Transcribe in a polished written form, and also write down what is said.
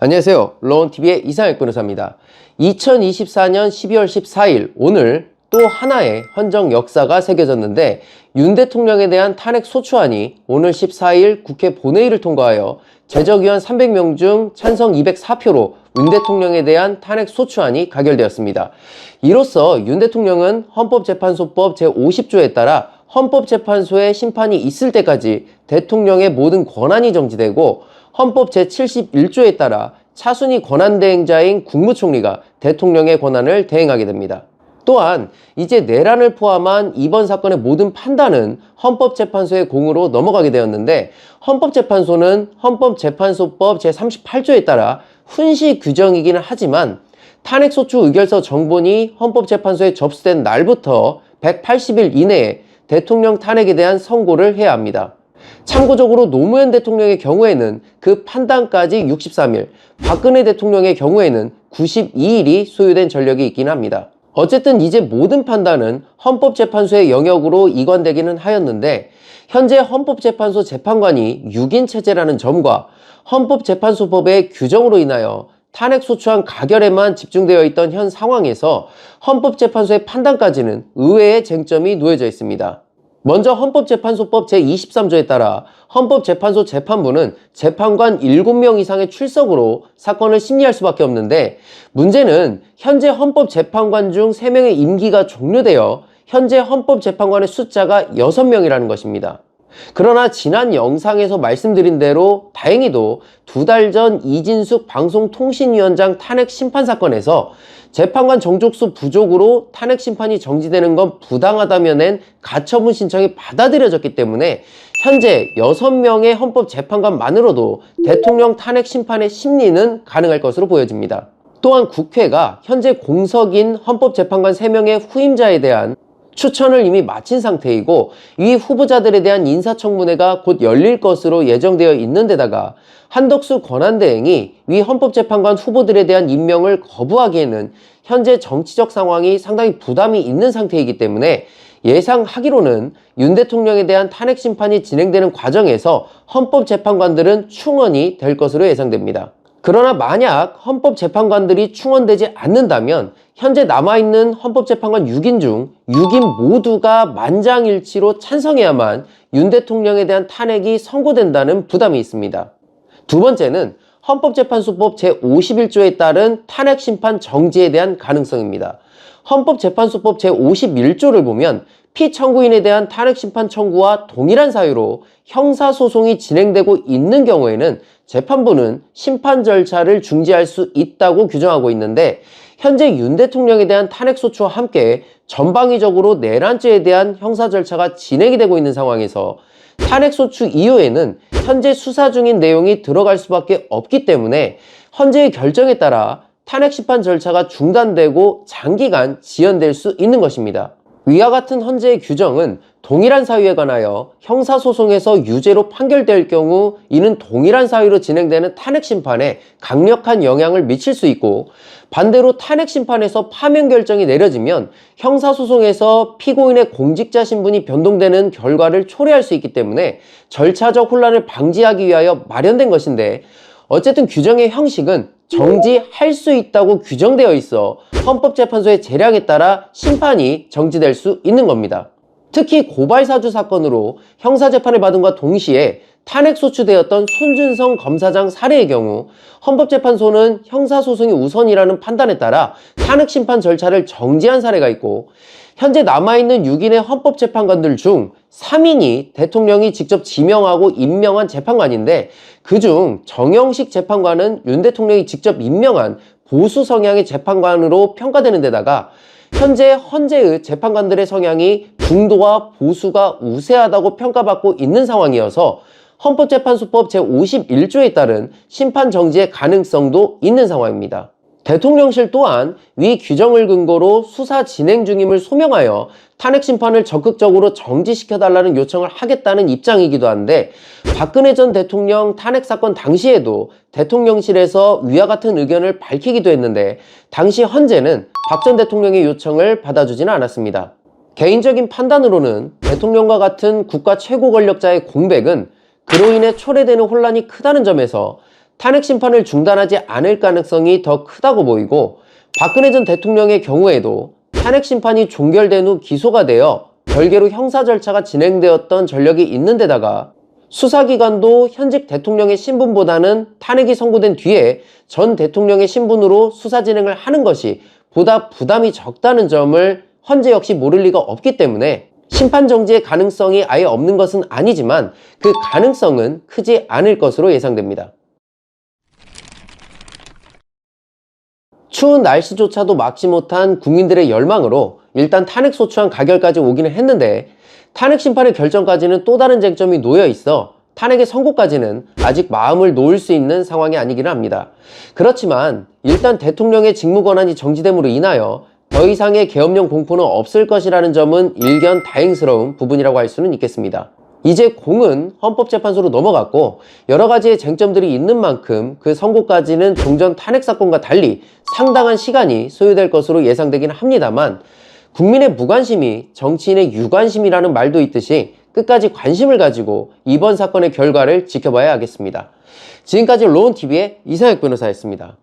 안녕하세요. 로원TV의 이상혁 변호사입니다. 2024년 12월 14일 오늘 또 하나의 헌정 역사가 새겨졌는데 윤 대통령에 대한 탄핵 소추안이 오늘 14일 국회 본회의를 통과하여 제적의원 300명 중 찬성 204표로 윤 대통령에 대한 탄핵 소추안이 가결되었습니다. 이로써 윤 대통령은 헌법재판소법 제50조에 따라 헌법재판소의 심판이 있을 때까지 대통령의 모든 권한이 정지되고 헌법 제71조에 따라 차순위 권한대행자인 국무총리가 대통령의 권한을 대행하게 됩니다. 또한 이제 내란을 포함한 이번 사건의 모든 판단은 헌법재판소의 공으로 넘어가게 되었는데 헌법재판소는 헌법재판소법 제38조에 따라 훈시 규정이기는 하지만 탄핵소추 의결서 정본이 헌법재판소에 접수된 날부터 180일 이내에 대통령 탄핵에 대한 선고를 해야 합니다. 참고적으로 노무현 대통령의 경우에는 그 판단까지 63일, 박근혜 대통령의 경우에는 92일이 소요된 전력이 있긴 합니다. 어쨌든 이제 모든 판단은 헌법재판소의 영역으로 이관되기는 하였는데 현재 헌법재판소 재판관이 6인 체제라는 점과 헌법재판소법의 규정으로 인하여 탄핵소추안 가결에만 집중되어 있던 현 상황에서 헌법재판소의 판단까지는 의외의 쟁점이 놓여져 있습니다. 먼저 헌법재판소법 제23조에 따라 헌법재판소 재판부는 재판관 7명 이상의 출석으로 사건을 심리할 수밖에 없는데 문제는 현재 헌법재판관 중 3명의 임기가 종료되어 현재 헌법재판관의 숫자가 6명이라는 것입니다. 그러나 지난 영상에서 말씀드린 대로 다행히도 2달 전 이진숙 방송통신위원장 탄핵 심판 사건에서 재판관 정족수 부족으로 탄핵 심판이 정지되는 건 부당하다며 낸 가처분 신청이 받아들여졌기 때문에 현재 6명의 헌법재판관만으로도 대통령 탄핵 심판의 심리는 가능할 것으로 보여집니다. 또한 국회가 현재 공석인 헌법재판관 3명의 후임자에 대한 추천을 이미 마친 상태이고 이 후보자들에 대한 인사청문회가 곧 열릴 것으로 예정되어 있는 데다가 한덕수 권한대행이 위 헌법재판관 후보들에 대한 임명을 거부하기에는 현재 정치적 상황이 상당히 부담이 있는 상태이기 때문에 예상하기로는 윤 대통령에 대한 탄핵 심판이 진행되는 과정에서 헌법재판관들은 충원이 될 것으로 예상됩니다. 그러나 만약 헌법재판관들이 충원되지 않는다면 현재 남아있는 헌법재판관 6인 중 6인 모두가 만장일치로 찬성해야만 윤 대통령에 대한 탄핵이 선고된다는 부담이 있습니다. 두 번째는 헌법재판소법 제51조에 따른 탄핵 심판 정지에 대한 가능성입니다. 헌법재판소법 제51조를 보면 피청구인에 대한 탄핵 심판 청구와 동일한 사유로 형사소송이 진행되고 있는 경우에는 재판부는 심판 절차를 중지할 수 있다고 규정하고 있는데 현재 윤 대통령에 대한 탄핵소추와 함께 전방위적으로 내란죄에 대한 형사 절차가 진행이 되고 있는 상황에서 탄핵소추 이후에는 현재 수사 중인 내용이 들어갈 수밖에 없기 때문에 헌재의 결정에 따라 탄핵심판 절차가 중단되고 장기간 지연될 수 있는 것입니다. 위와 같은 헌재의 규정은 동일한 사유에 관하여 형사소송에서 유죄로 판결될 경우 이는 동일한 사유로 진행되는 탄핵심판에 강력한 영향을 미칠 수 있고 반대로 탄핵심판에서 파면 결정이 내려지면 형사소송에서 피고인의 공직자 신분이 변동되는 결과를 초래할 수 있기 때문에 절차적 혼란을 방지하기 위하여 마련된 것인데 어쨌든 규정의 형식은 정지할 수 있다고 규정되어 있어 헌법재판소의 재량에 따라 심판이 정지될 수 있는 겁니다. 특히 고발사주 사건으로 형사재판을 받은과 동시에 탄핵소추되었던 손준성 검사장 사례의 경우 헌법재판소는 형사소송이 우선이라는 판단에 따라 탄핵심판 절차를 정지한 사례가 있고 현재 남아있는 6인의 헌법재판관들 중 3인이 대통령이 직접 지명하고 임명한 재판관인데 그중 정영식 재판관은 윤 대통령이 직접 임명한 보수 성향의 재판관으로 평가되는 데다가 현재 헌재의 재판관들의 성향이 중도와 보수가 우세하다고 평가받고 있는 상황이어서 헌법재판소법 제51조에 따른 심판 정지의 가능성도 있는 상황입니다. 대통령실 또한 위 규정을 근거로 수사 진행 중임을 소명하여 탄핵 심판을 적극적으로 정지시켜달라는 요청을 하겠다는 입장이기도 한데 박근혜 전 대통령 탄핵 사건 당시에도 대통령실에서 위와 같은 의견을 밝히기도 했는데 당시 헌재는 박 전 대통령의 요청을 받아주지는 않았습니다. 개인적인 판단으로는 대통령과 같은 국가 최고 권력자의 공백은 그로 인해 초래되는 혼란이 크다는 점에서 탄핵 심판을 중단하지 않을 가능성이 더 크다고 보이고, 박근혜 전 대통령의 경우에도 탄핵 심판이 종결된 후 기소가 되어 별개로 형사 절차가 진행되었던 전력이 있는 데다가 수사기관도 현직 대통령의 신분보다는 탄핵이 선고된 뒤에 전 대통령의 신분으로 수사 진행을 하는 것이 보다 부담이 적다는 점을 헌재 역시 모를 리가 없기 때문에 심판 정지의 가능성이 아예 없는 것은 아니지만 그 가능성은 크지 않을 것으로 예상됩니다. 추운 날씨조차도 막지 못한 국민들의 열망으로 일단 탄핵소추안 가결까지 오기는 했는데, 탄핵 심판의 결정까지는 또 다른 쟁점이 놓여 있어 탄핵의 선고까지는 아직 마음을 놓을 수 있는 상황이 아니기는 합니다. 그렇지만 일단 대통령의 직무 권한이 정지됨으로 인하여 더 이상의 계엄령 공포는 없을 것이라는 점은 일견 다행스러운 부분이라고 할 수는 있겠습니다. 이제 공은 헌법재판소로 넘어갔고 여러 가지의 쟁점들이 있는 만큼 그 선고까지는 종전 탄핵 사건과 달리 상당한 시간이 소요될 것으로 예상되긴 합니다만, 국민의 무관심이 정치인의 유관심이라는 말도 있듯이 끝까지 관심을 가지고 이번 사건의 결과를 지켜봐야 하겠습니다. 지금까지 로운TV의 이상혁 변호사였습니다.